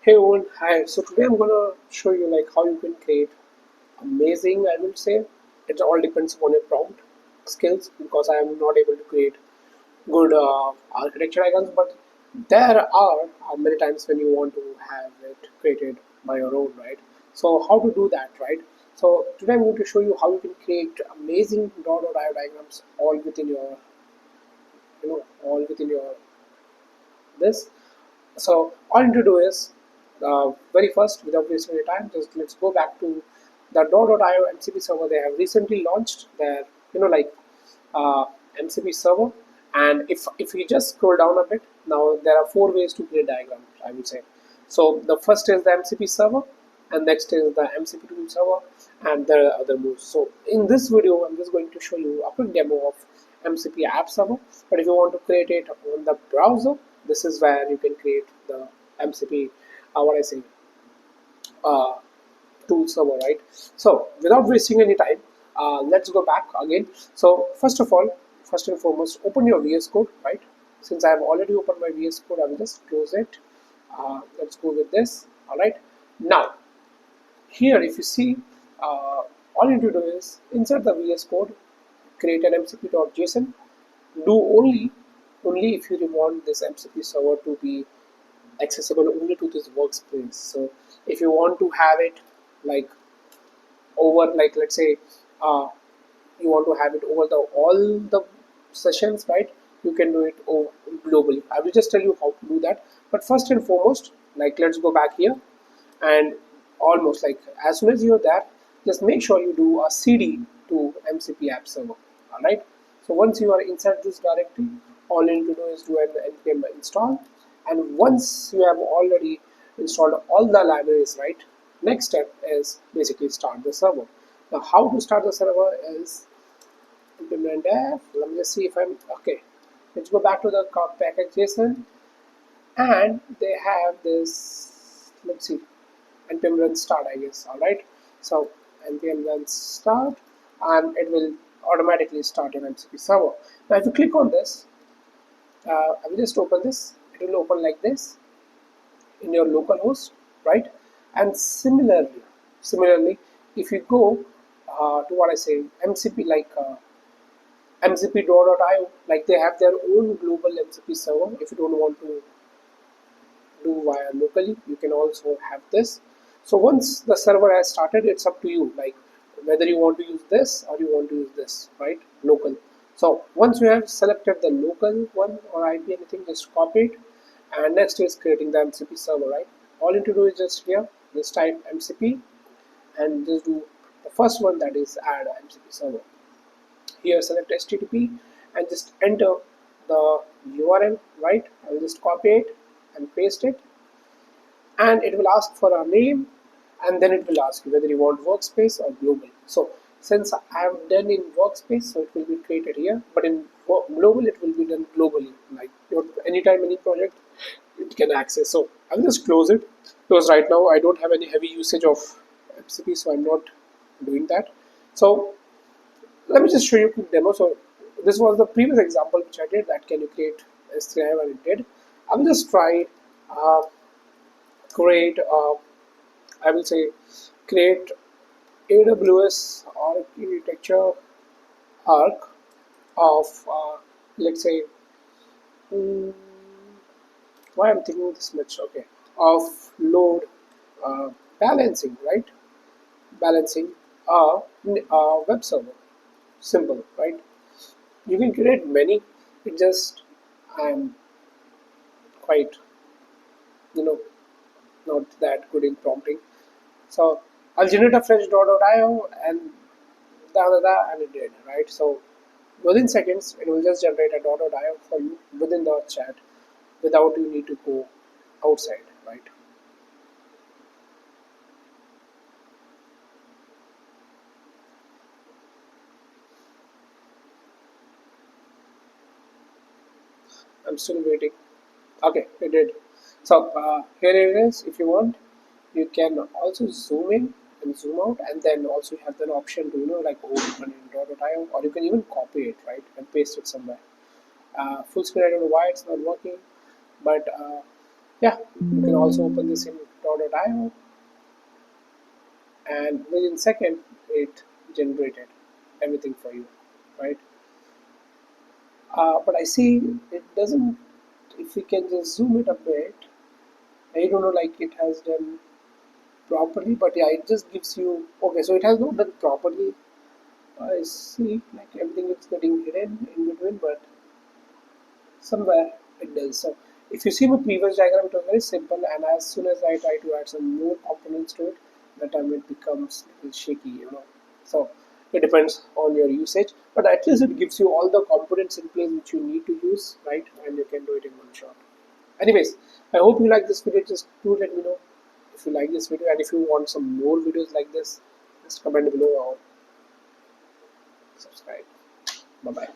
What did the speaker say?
Hey everyone, hi. So today I'm gonna show you like how you can create amazing. I will say it all depends upon your prompt skills because I am not able to create good architecture icons, but there are many times when you want to have it created by your own, right? So how to do that, right? So today I'm going to show you how you can create amazing dot diagrams all within your, all within your this. So all you need to do is very first, without wasting any time, just let's go back to the Node.io MCP server they have recently launched. Their uh, MCP server, and if you just scroll down a bit, now there are four ways to create diagrams. I would say. So the first is the MCP server, and next is the MCP tool server, and there are other moves. So in this video, I'm just going to show you a quick demo of MCP app server. But if you want to create it on the browser, this is where you can create the MCP. What I say, uh, tool server, right? So without wasting any time, let's go back again. So first of all, first and foremost, open your VS Code, right? Since I have already opened my VS Code, I will just close it. Let's go with this. All right. Now here, if you see, all you need to do is insert the VS Code, create an mcp.json. Do only if you want this MCP server to be accessible only to this workspace. So if you want to have it like over, like let's say uh, you want to have it over the all the sessions, right? You can do it over globally. I will just tell you how to do that. But first and foremost, like let's go back here, and almost like as soon as you're there, just make sure you do a cd to MCP app server. All right. So once you are inside this directory, all you need to do is do an npm install, and once you have already installed all the libraries, right, next step is basically start the server. Now how to start the server is implement f. Let me just see if I'm okay. Let's go back to the package JSON, and they have this, let's see, npm run start, I guess. All right. So npm run start, and it will automatically start an MCP server. Now if you click on this, I will just open this. It will open like this in your local host, right? And similarly, if you go to what I say MCP, like MCP.io, like they have their own global MCP server. If you don't want to do via locally, you can also have this. So once the server has started, it's up to you, like whether you want to use this or you want to use this, right? Local. So once you have selected the local one or IP anything, just copy it. And next is creating the MCP server, right? All you need to do is just here, just type MCP and just do the first one, that is add MCP server. Here select HTTP and just enter the URL, right? I will just copy it and paste it, and it will ask for a name, and then it will ask you whether you want workspace or global. So since I have done in workspace, so it will be created here, but in global it will be done globally, like anytime any project it can access. So I'll just close it because right now I don't have any heavy usage of MCP, so I'm not doing that. So let me just show you a quick demo. So this was the previous example which I did, that can you create S3 and it did. I will just try uh, create I will say create AWS architecture arc of let's say mm, why I'm thinking this much, okay, of load balancing, right? Balancing a web server. Simple, right? You can create many. It just I'm quite you know not that good in prompting. So I'll generate a fresh dot.io and and it did, right? So within seconds it will just generate a dot.io for you within the chat without you need to go outside, right? I'm still waiting. Okay, it did. So here it is. If you want, you can also zoom in and zoom out, and then also you have the option to like open in dot.io, or you can even copy it, right, and paste it somewhere. Full screen, I don't know why it's not working, but yeah, you can also open this in draw.io, and within second it generated everything for you, right? But I see it doesn't. If we can just zoom it a bit, I don't know, like it has done properly, but yeah, it just gives you okay. So it has not done properly. I see, like everything is getting hidden in between, but somewhere it does. So if you see my previous diagram, it was very simple, and as soon as I try to add some more components to it, that time it becomes a little shaky, So it depends on your usage, but at least it gives you all the components in place which you need to use, right? And you can do it in one shot. Anyways, I hope you like this video. Just do let me know if you like this video, and if you want some more videos like this, just comment below or subscribe. Bye bye.